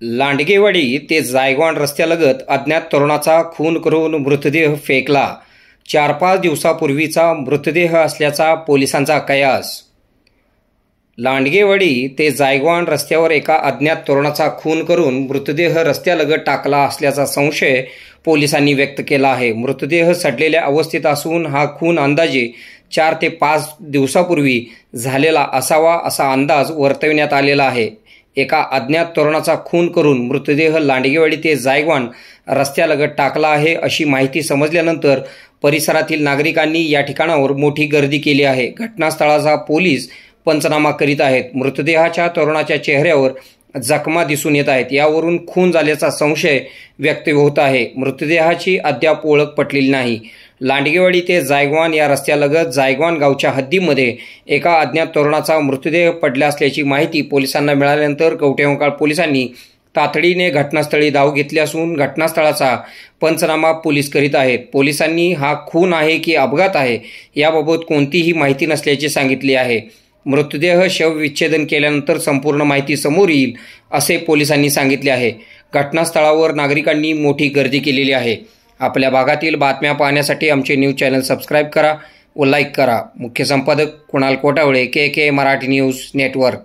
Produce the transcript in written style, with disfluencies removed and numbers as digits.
लांडगेवाडी ते जायगवान रस्त्यालगत अज्ञात तरुणाचा खून करून मृतदेह फेकला। 4-5 दिवसापूर्वीचा मृतदेह असल्याचा पोलिसांचा कयास। लांडगेवाडी ते जायगवान रस्त्यावर एका अज्ञात तरुणाचा खून करून मृतदेह रस्त्यालगत टाकला असल्याचा संशय पोलिसांनी व्यक्त केला आहे। मृतदेह सडलेल्या अवस्थेत असून हा खून अंदाजे 4 ते 5 दिवसापूर्वी झालेला असावा असा अंदाज वर्तविण्यात आलेला आहे। एका अज्ञात तरुणाचा खून करून मृतदेह लांडगेवाडी ते जायगवान रस्त्यालगत टाकला आहे अशी माहिती समजल्यानंतर परिसरातील नागरिकांनी या ठिकाणावर मोठी गर्दी केली आहे। घटनास्थळाचा पोलीस पंचनामा करीत आहेत। मृतदेहाच्या तरुणाच्या चेहऱ्यावर जखमा दिसून येत आहेत। यावरून खून झाल्याचा संशय व्यक्त होत आहे। मृतदेहाची अद्याप ओळख पटलेली नाही। लांडगेवाडी ते जायगवान या रस्त्यालगत जायगवान गावच्या हद्दीमध्ये एका अज्ञात तरुणाचा मृतदेह पडला असल्याची माहिती पोलिसांना मिळाल्यानंतर कवठेमहांकाळ पोलिसांनी तातडीने घटनास्थळी धाव घेतली असून घटनास्थळाचा पंचनामा पोलीस करीत आहेत। पोलिसांनी हा खून आहे की अपघात आहे याबाबत कोणतीही माहिती नसल्याचे सांगितले आहे। मृतदेह शवविच्छेदन केल्यानंतर संपूर्ण माहिती समोर येईल असे पोलिसांनी सांगितले आहे। घटनास्थळावर नागरिकांनी मोठी गर्दी केलेली आहे। आपल्या भागातील बातम्या पाहण्यासाठी आमचे न्यूज चॅनल सबस्क्राईब करा व लाईक करा। मुख्य संपादक कुणाल कोटावळे, के मराठी न्यूज नेटवर्क।